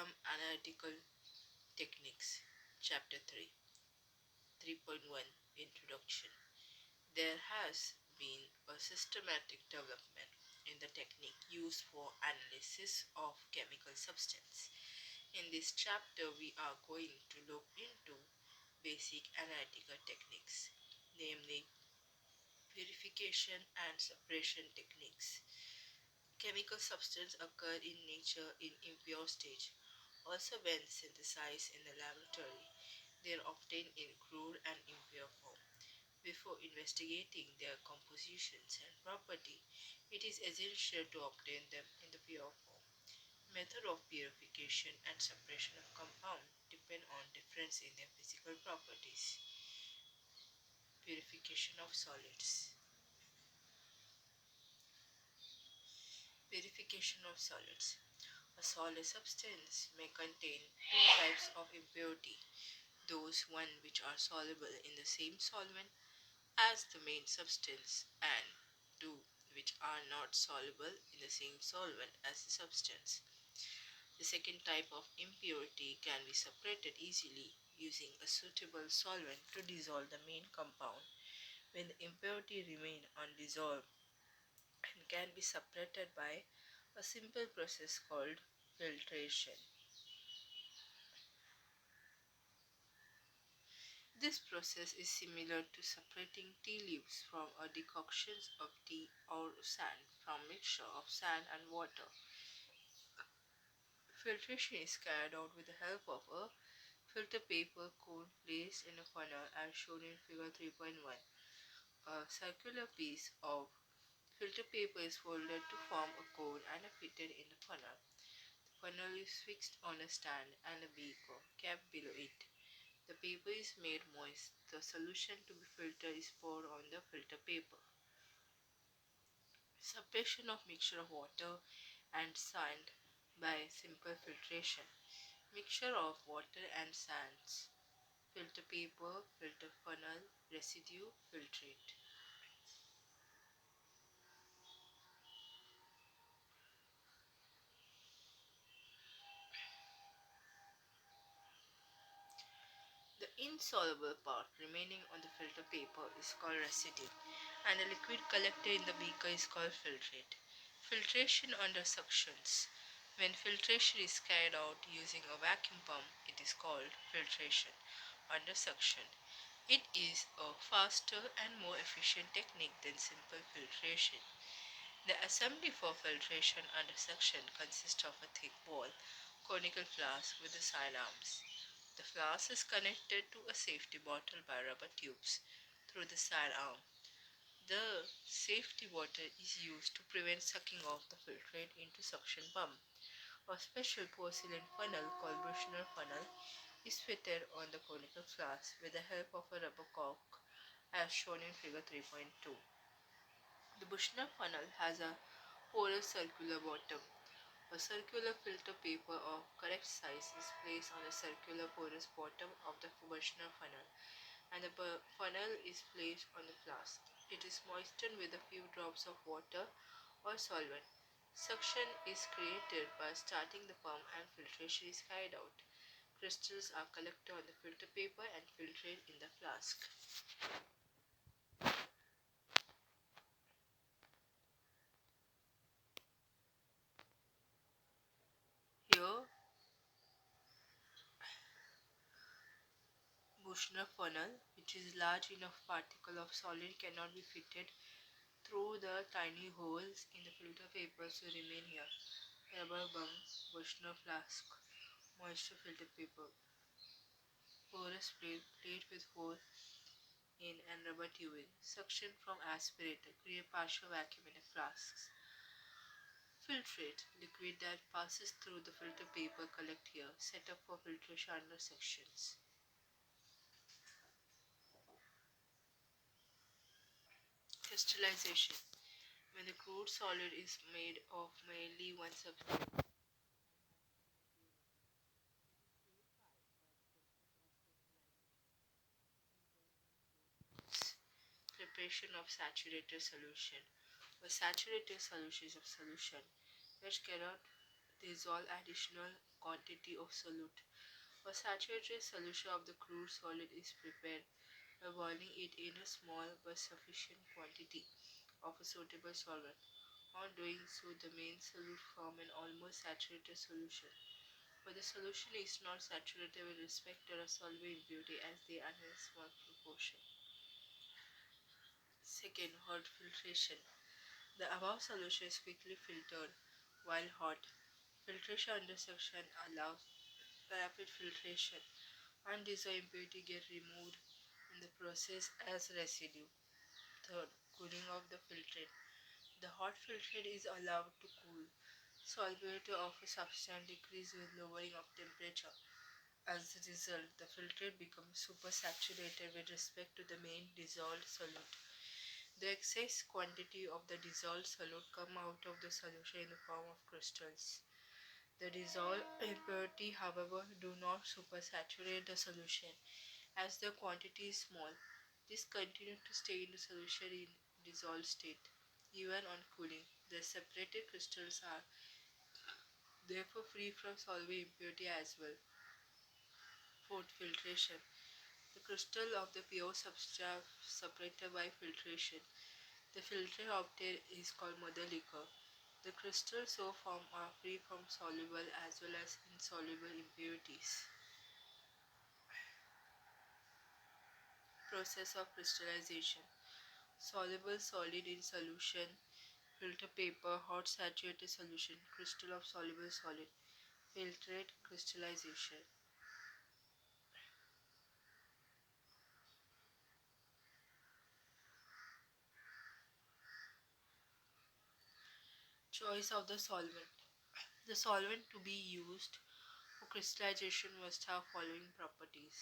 Some analytical techniques. Chapter 3 3.1 Introduction. There has been a systematic development in the technique used for analysis of chemical substance. In this chapter, we are going to look into basic analytical techniques, namely purification and separation techniques. Chemical substances occur in nature in impure stage. Also, when synthesized in the laboratory, they are obtained in crude and impure form. Before investigating their compositions and property, it is essential to obtain them in the pure form. Method of purification and separation of compound depend on difference in their physical properties. Purification of solids. Purification of solids. A solid substance may contain two types of impurity, those one which are soluble in the same solvent as the main substance and two which are not soluble in the same solvent as the substance. The second type of impurity can be separated easily using a suitable solvent to dissolve the main compound when the impurity remain undissolved and can be separated by a simple process called filtration. This process is similar to separating tea leaves from a decoction of tea or sand from mixture of sand and water. Filtration is carried out with the help of a filter paper cone placed in a funnel as shown in figure 3.1. A circular piece of filter paper is folded to form a cone and fitted in the funnel. The funnel is fixed on a stand and a beaker kept below it. The paper is made moist. The solution to be filtered is poured on the filter paper. Separation of mixture of water and sand by simple filtration. Mixture of water and sands. Filter paper, filter funnel, residue, filtrate. The insoluble part remaining on the filter paper is called residue, and the liquid collected in the beaker is called filtrate. Filtration under suctions. When filtration is carried out using a vacuum pump, it is called filtration under suction. It is a faster and more efficient technique than simple filtration. The assembly for filtration under suction consists of a thick ball, conical flask with the side arms. The flask is connected to a safety bottle by rubber tubes through the side arm. The safety bottle is used to prevent sucking off the filtrate into suction pump. A special porcelain funnel called Buchner funnel is fitted on the conical flask with the help of a rubber cork as shown in figure 3.2. The Buchner funnel has a porous circular bottom. A circular filter paper of correct size is placed on the circular porous bottom of the Buchner funnel and the funnel is placed on the flask. It is moistened with a few drops of water or solvent. Suction is created by starting the pump and filtration is carried out. Crystals are collected on the filter paper and filtered in the flask. Here, Buchner funnel, which is large enough particle of solid cannot be fitted through the tiny holes in the filter paper to remain here. Rubber bung, Buchner flask, moisture filter paper, porous plate with hole in and rubber tubing, suction from aspirator, create partial vacuum in the flasks. Filtrate, liquid that passes through the filter paper collect here, set up for filtration under sections. Crystallization. When the crude solid is made of mainly one substance, preparation of saturated solution. A saturated solution is a solution which cannot dissolve additional quantity of solute. A saturated solution of the crude solid is prepared by boiling it in a small but sufficient quantity of a suitable solvent. On doing so, the main solute form an almost saturated solution, but the solution is not saturated with respect to a solvent impurity as they are in a small proportion. Second, hot filtration. The above solution is quickly filtered while hot. Filtration under suction allows rapid filtration and dissolved impurity get removed in the process as residue. Third, cooling of the filtrate. The hot filtrate is allowed to cool. Solubility of a substance decreases with lowering of temperature. As a result, the filtrate becomes supersaturated with respect to the main dissolved solute. The excess quantity of the dissolved solute come out of the solution in the form of crystals. The dissolved impurity, however, do not supersaturate the solution as the quantity is small. This continues to stay in the solution in dissolved state. Even on cooling, the separated crystals are therefore free from solvent impurity as well. Fourth, filtration. The crystal of the pure substance separated by filtration. The filter obtained is called mother liquor. The crystals so formed are free from soluble as well as insoluble impurities. Process of crystallization. Soluble solid in solution, filter paper, hot saturated solution, crystal of soluble solid, filtrate crystallization. Choice of the solvent. The solvent to be used for crystallization must have following properties.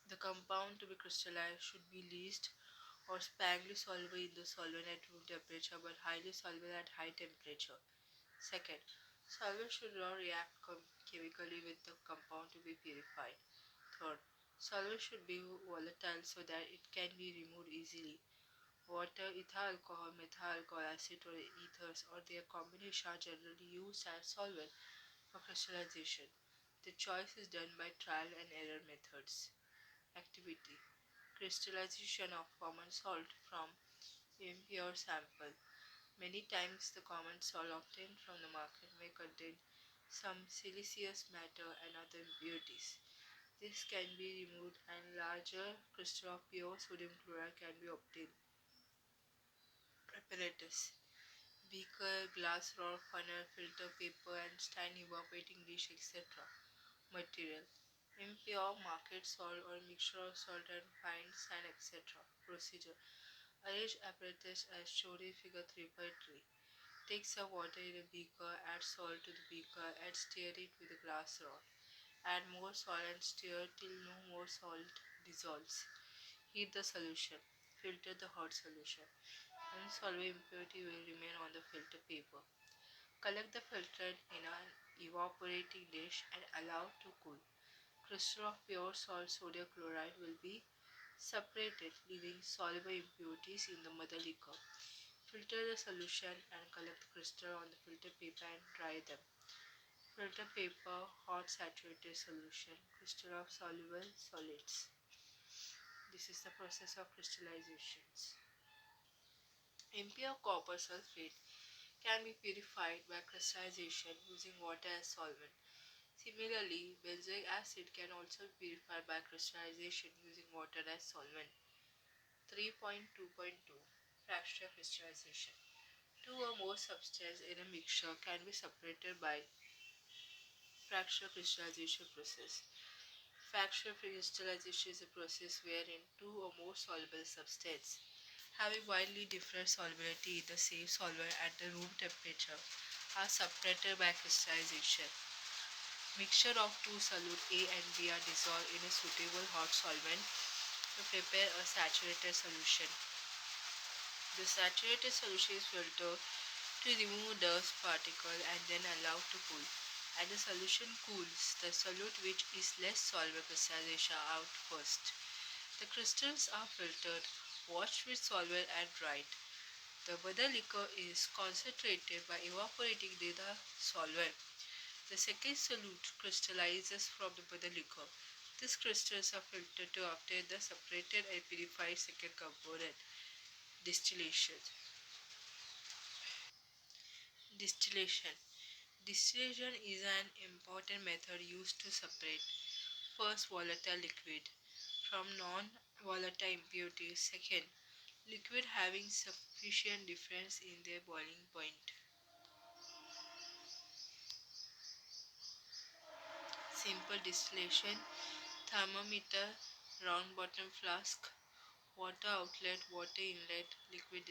The compound to be crystallized should be least or sparingly soluble in the solvent at room temperature but highly soluble at high temperature. Second, solvent should not react chemically with the compound to be purified. Third, solvent should be volatile so that it can be removed easily. Water, ethyl alcohol, methyl alcohol, acid, or ethers or their combination are generally used as solvent for crystallization. The choice is done by trial and error methods. Activity: crystallization of common salt from impure sample. Many times the common salt obtained from the market may contain some siliceous matter and other impurities. This can be removed and larger crystal of pure sodium chloride can be obtained. Apparatus: beaker, glass rod, funnel, filter, paper and stand, evaporating dish, etc. Material: impure market salt or mixture of salt and fine sand, etc. Procedure: arrange apparatus as shown in figure 3.3. Take some water in a beaker, add salt to the beaker and stir it with a glass rod. Add more salt and stir till no more salt dissolves. Heat the solution. Filter the hot solution. Unsolved impurity will remain on the filter paper. Collect the filtrate in an evaporating dish and allow to cool. Crystal of pure salt sodium chloride will be separated, leaving soluble impurities in the mother liquor. Filter the solution and collect the crystal on the filter paper and dry them. Filter paper, hot saturated solution, crystal of soluble solids. This is the process of crystallizations. Impure copper sulfate can be purified by crystallization using water as solvent. Similarly, benzoic acid can also be purified by crystallization using water as solvent. 3.2.2 Fractional crystallization. Two or more substances in a mixture can be separated by fractional crystallization process. Fractional crystallization is a process wherein two or more soluble substances having widely different solubility in the same solvent at the room temperature are separated by crystallization. Mixture of two solute A and B are dissolved in a suitable hot solvent to prepare a saturated solution. The saturated solution is filtered to remove dust particles and then allowed to cool. As the solution cools, the solute which is less soluble crystallization out first. The crystals are filtered, washed with solvent and dried. The butter liquor is concentrated by evaporating the solvent. The second solute crystallizes from the butter liquor. These crystals are filtered to obtain the separated and purified second component, distillation. Distillation. Distillation is an important method used to separate first volatile liquid from non-volatile impurities. Second, liquid having sufficient difference in their boiling point. Simple distillation, thermometer, round bottom flask, water outlet, water inlet, liquid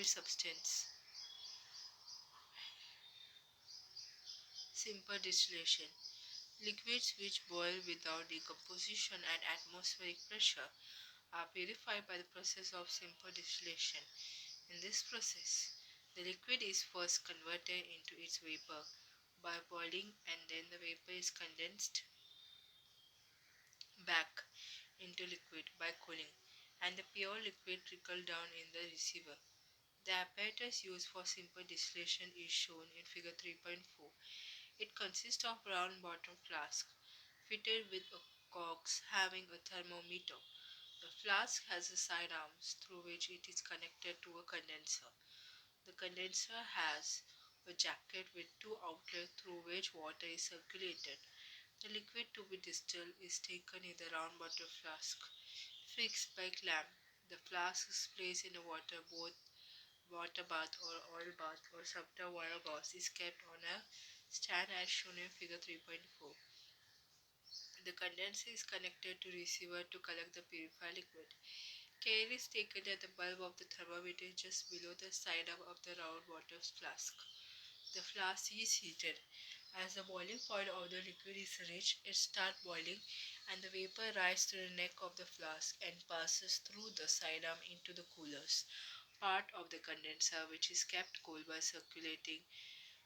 substance. Simple distillation. Liquids which boil without decomposition at atmospheric pressure are purified by the process of simple distillation. In this process, the liquid is first converted into its vapor by boiling, and then the vapor is condensed back into liquid by cooling, and the pure liquid trickle down in the receiver. The apparatus used for simple distillation is shown in figure 3.4. It consists of round bottom flask fitted with a corks having a thermometer. The flask has a side arms through which it is connected to a condenser. The condenser has a jacket with two outlets through which water is circulated. The liquid to be distilled is taken in the round bottom flask, fixed by clamp. The flask is placed in a water bath or oil bath, or sometimes wire bath is kept on a stand as shown in figure 3.4. The condenser is connected to receiver to collect the purified liquid. Care is taken at the bulb of the thermometer just below the side up of the round water flask. The flask is heated. As the boiling point of the liquid is reached, it starts boiling and the vapor rises to the neck of the flask and passes through the side arm into the coolers part of the condenser, which is kept cool by circulating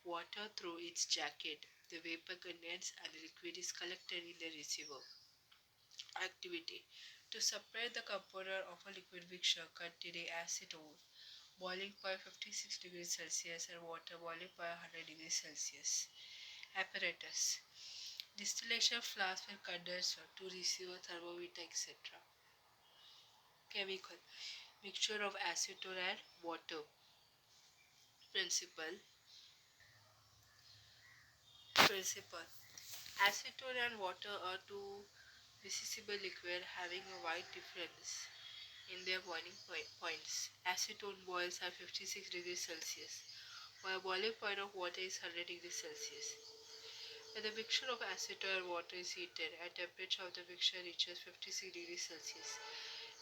water through its jacket. The vapor condenses and the liquid is collected in the receiver. Activity. To separate the component of a liquid mixture containing acetone, boiling point 56 degrees Celsius, and water boiling point 100 degrees Celsius. Apparatus. Distillation flask with condenser to receiver thermometer, etc. Chemical. Mixture of acetone and water. Principle. Principle. Acetone and water are two miscible liquids having a wide difference in their boiling points. Acetone boils at 56 degrees Celsius, while boiling point of water is 100 degrees Celsius. When the mixture of acetone and water is heated and temperature of the mixture reaches 56 degrees Celsius,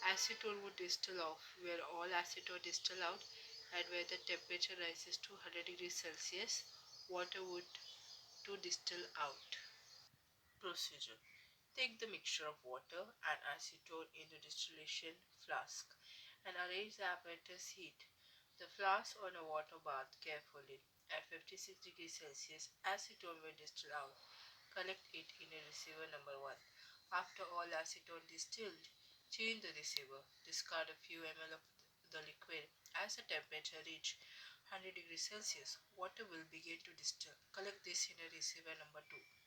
acetone would distill off, where all acetone distill out, and where the temperature rises to 100 degrees Celsius, water would to distill out. Procedure. Take the mixture of water and acetone in the distillation flask and arrange the apparatus heat the flask on a water bath carefully. At 56 degrees Celsius, acetone will distill out. Collect it in a receiver number 1. After all acetone distilled, change the receiver. Discard a few ml of the liquid. As the temperature reaches 100 degrees Celsius, water will begin to distill. Collect this in a receiver number 2.